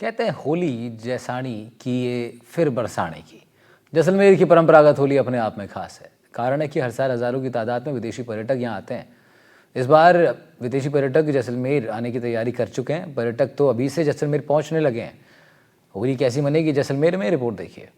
कहते हैं होली जैसाणी की ये फिर बरसाने की। जैसलमेर की परंपरागत होली अपने आप में खास है। कारण है कि हर साल हज़ारों की तादाद में विदेशी पर्यटक यहाँ आते हैं। इस बार विदेशी पर्यटक जैसलमेर आने की तैयारी कर चुके हैं। पर्यटक तो अभी से जैसलमेर पहुँचने लगे हैं। होली कैसी मनेगी जैसलमेर में, रिपोर्ट देखिए।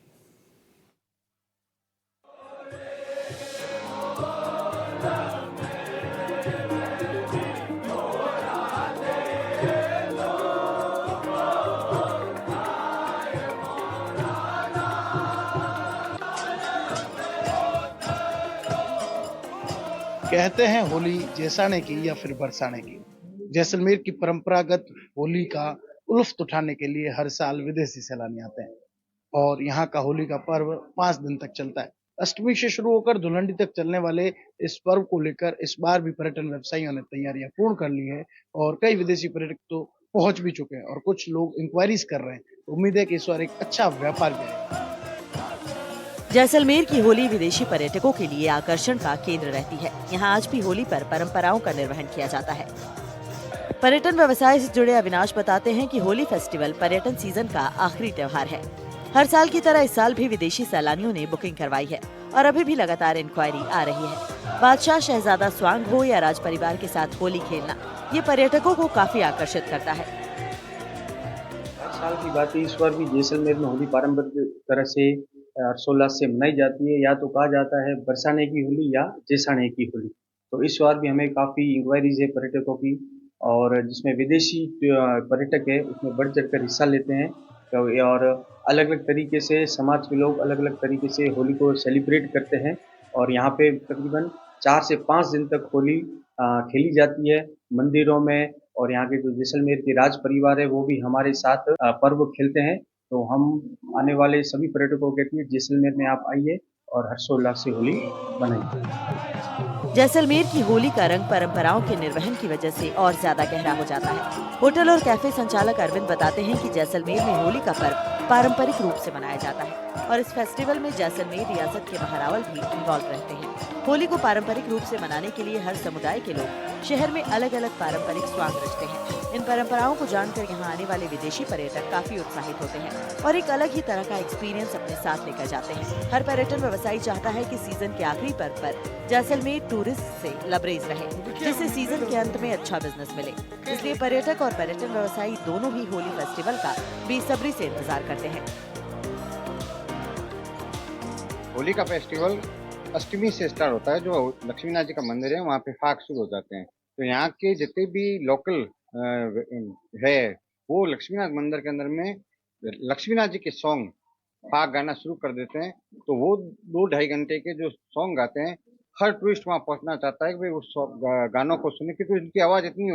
कहते हैं होली जैसाने की या फिर बरसाने की। जैसलमेर की परंपरागत होली का लुत्फ उठाने के लिए हर साल विदेशी सैलानी आते हैं और यहाँ का होली का पर्व 5 दिन तक चलता है। अष्टमी से शुरू होकर धुलंडी तक चलने वाले इस पर्व को लेकर इस बार भी पर्यटन व्यवसायियों ने तैयारियां पूर्ण कर ली है और कई विदेशी पर्यटक तो पहुंच भी चुके हैं और कुछ लोग इंक्वायरीज कर रहे हैं। उम्मीद है कि इस बार एक अच्छा व्यापार भी आएगा। जैसलमेर की होली विदेशी पर्यटकों के लिए आकर्षण का केंद्र रहती है। यहाँ आज भी होली पर परंपराओं का निर्वहन किया जाता है। पर्यटन व्यवसाय से जुड़े अविनाश बताते हैं कि होली फेस्टिवल पर्यटन सीजन का आखिरी त्योहार है। हर साल की तरह इस साल भी विदेशी सैलानियों ने बुकिंग करवाई है और अभी भी लगातार इंक्वायरी आ रही है। बादशाह शहजादा स्वांग हो या राज परिवार के साथ होली खेलना, ये पर्यटकों को काफी आकर्षित करता है। हर साल की बात है, इस बार भी जैसलमेर में होली पारंपरिक तरह से हर्षोल्लास से मनाई जाती है। या तो कहा जाता है बरसाने की होली या जैसाने की होली। तो इस बार भी हमें काफ़ी इंक्वायरीज है पर्यटकों की, और जिसमें विदेशी पर्यटक है उसमें बढ़ चढ़ कर हिस्सा लेते हैं। तो और अलग अलग तरीके से समाज के लोग अलग अलग तरीके से होली को सेलिब्रेट करते हैं। और यहाँ पे तकरीबन 4 से 5 दिन तक होली खेली जाती है मंदिरों में। और यहाँ के जो जैसलमेर के राज परिवार है वो भी हमारे साथ पर्व खेलते हैं। तो हम आने वाले सभी पर्यटकों को कहते हैं जैसलमेर में आप आइए और हर्षोल्लास से होली मनाइए। जैसलमेर की होली का रंग परंपराओं के निर्वहन की वजह से और ज्यादा गहरा हो जाता है। होटल और कैफे संचालक अरविंद बताते हैं कि जैसलमेर में होली का पर्व पारंपरिक रूप से मनाया जाता है और इस फेस्टिवल में जैसलमेर रियासत के बहरावल भी इन्वॉल्व रहते हैं। होली को पारंपरिक रूप से मनाने के लिए हर समुदाय के लोग शहर में अलग अलग पारंपरिक स्वांग रचते हैं। इन परंपराओं को जानकर यहाँ आने वाले विदेशी पर्यटक काफी उत्साहित होते हैं और एक अलग ही तरह का एक्सपीरियंस अपने साथ लेकर जाते हैं। हर पर्यटन व्यवसायी चाहता है कि सीजन के आखिरी पर्व पर जैसलमेर टूरिस्ट से लबरेज रहे, जिससे सीजन के अंत में अच्छा बिजनेस मिले। इसलिए पर्यटक और पर्यटन व्यवसायी दोनों ही होली फेस्टिवल का बेसब्री से इंतजार करते हैं। होली का फेस्टिवल अष्टमी से स्टार्ट होता है। जो लक्ष्मीनाथ जी का मंदिर है वहाँ पे फाग शुरू हो जाते हैं। तो यहाँ के जितने भी लोकल है वो लक्ष्मीनाथ मंदिर के अंदर में लक्ष्मीनाथ जी के सॉन्ग फाग गाना शुरू कर देते हैं। तो वो 2-2.5 घंटे के जो सॉन्ग गाते हैं, हर टूरिस्ट वहाँ पहुँचना चाहता है कि भाई उस गानों को सुने, क्योंकि उनकी आवाज़ इतनी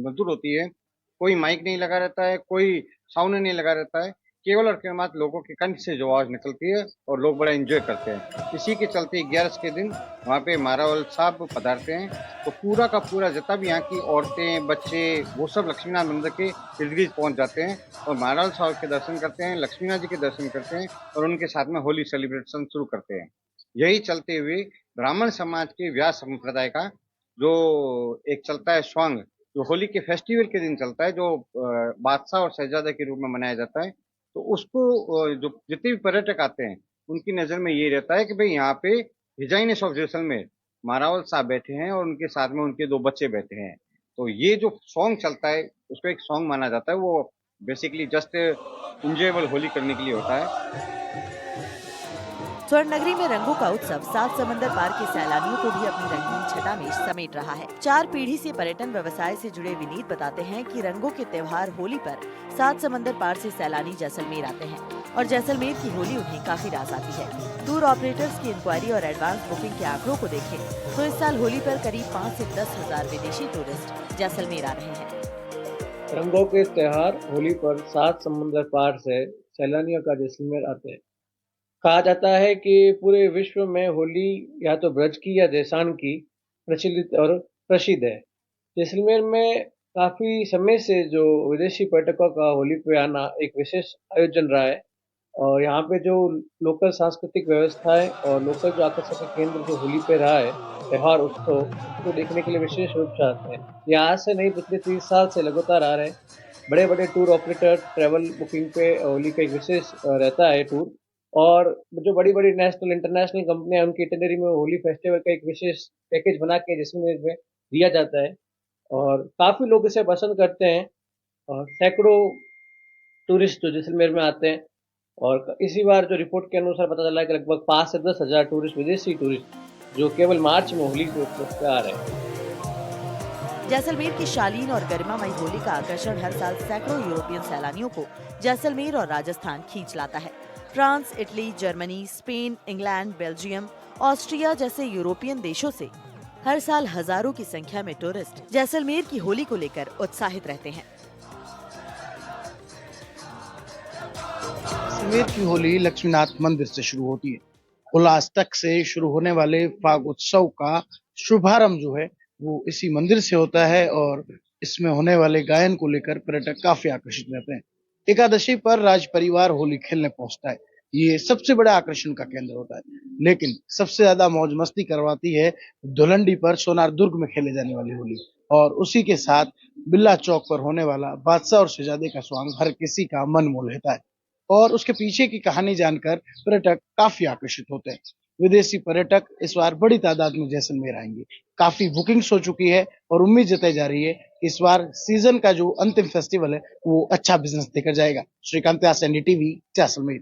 मधुर होती है। कोई माइक नहीं लगा रहता है, कोई साउंड नहीं लगा रहता है, केवल और केवल मात्र लोगों के कंठ से जो आवाज़ निकलती है और लोग बड़ा एंजॉय करते हैं। इसी के चलते 11 के दिन वहाँ पे मारावल साहब पधारते हैं। तो पूरा का पूरा जितना भी यहाँ की औरतें बच्चे वो सब लक्ष्मीनाथ मंदिर के इर्द गिर्द पहुँच जाते हैं और मारावल साहब के दर्शन करते हैं, लक्ष्मीनाथ जी के दर्शन करते हैं और उनके साथ में होली सेलिब्रेशन शुरू करते हैं। यही चलते हुए ब्राह्मण समाज के व्यास संप्रदाय का जो एक चलता है स्वांग, जो होली के फेस्टिवल के दिन चलता है, जो बादशाह और शहजादा के रूप में मनाया जाता है। तो उसको जो जितने भी पर्यटक आते हैं उनकी नज़र में ये रहता है कि भाई यहाँ पे हिजाइनेस ऑफ जैसलमेर मारावल साहब बैठे हैं और उनके साथ में उनके 2 बच्चे बैठे हैं। तो ये जो सॉन्ग चलता है उसको एक सॉन्ग माना जाता है। वो बेसिकली जस्ट इंजॉयबल होली करने के लिए होता है। स्वर्ण नगरी में रंगों का उत्सव 7 समंदर पार के सैलानियों को भी अपनी रंगीन छटा में समेट रहा है। 4 पीढ़ी से पर्यटन व्यवसाय से जुड़े विनीत बताते हैं कि रंगों के त्योहार होली पर 7 समंदर पार से सैलानी जैसलमेर आते हैं और जैसलमेर की होली उन्हें काफी रास आती है। टूर ऑपरेटर्स की इंक्वायरी और एडवांस बुकिंग के आंकड़ों को देखें तो इस साल होली पर करीब 5 से 10 हजार विदेशी टूरिस्ट जैसलमेर आ रहे हैं। रंगों के त्योहार होली पर 7 समुंदर पार से सैलानियों का जैसलमेर आते हैं। कहा जाता है कि पूरे विश्व में होली या तो ब्रज की या जैसान की प्रचलित और प्रसिद्ध है। जैसलमेर में काफ़ी समय से जो विदेशी पर्यटकों का होली पे आना एक विशेष आयोजन रहा है और यहाँ पे जो लोकल सांस्कृतिक व्यवस्था है और लोकल जो आकर्षण का केंद्र जो होली पे रहा है त्योहार उत्सव, उसको देखने के लिए विशेष रूप से आते हैं। ये आज से नहीं, पिछले 30 साल से लगातार आ रहे हैं बड़े बड़े टूर ऑपरेटर ट्रैवल बुकिंग पे होली का एक विशेष रहता है टूर। और जो बड़ी बड़ी नेशनल इंटरनेशनल कंपनियां उनकी इटिनरी में होली फेस्टिवल का एक विशेष पैकेज बना के जैसलमेर में दिया जाता है और काफ़ी लोग इसे पसंद करते हैं। और सैकड़ों टूरिस्ट जो जैसलमेर में आते हैं और इसी बार जो रिपोर्ट के अनुसार पता चला है कि लगभग 5 से 10 हज़ार टूरिस्ट, विदेशी टूरिस्ट जो केवल मार्च में होली के उपलक्ष्य पे आ रहे हैं। जैसलमेर की शालीन और गरिमामयी होली का आकर्षण हर साल सैकड़ों यूरोपियन सैलानियों को जैसलमेर और राजस्थान खींच लाता है। France, Italy, Germany, Spain, England, Belgium, Austria जैसे यूरोपियन देशों से हर साल हजारों की संख्या में टूरिस्ट जैसलमेर की होली को लेकर उत्साहित रहते हैं। जैसलमेर की होली लक्ष्मीनाथ मंदिर से शुरू होती है। उल्लासटक से शुरू होने वाले फाग उत्सव का शुभारंभ जो है वो इसी मंदिर से होता है और इसमें होने वाले गायन को लेकर पर्यटक काफी आकर्षित रहते हैं। एकादशी पर राज परिवार होली खेलने पहुंचता है। ये सबसे बड़ा आकर्षण का केंद्र होता है। लेकिन सबसे ज्यादा मौज मस्ती करवाती है धुलंडी पर सोनार दुर्ग में खेले जाने वाली होली और उसी के साथ बिल्ला चौक पर होने वाला बादशाह और शहजादे का स्वांग हर किसी का मन मोह लेता है और उसके पीछे की कहानी जानकर पर्यटक काफी आकर्षित होते हैं। विदेशी पर्यटक इस बार बड़ी तादाद में जैसलमेर आएंगे। काफी बुकिंग्स हो चुकी है और उम्मीद जताई जा रही है कि इस बार सीजन का जो अंतिम फेस्टिवल है वो अच्छा बिजनेस देकर जाएगा। श्रीकांत एनडीटीवी, जैसलमेर।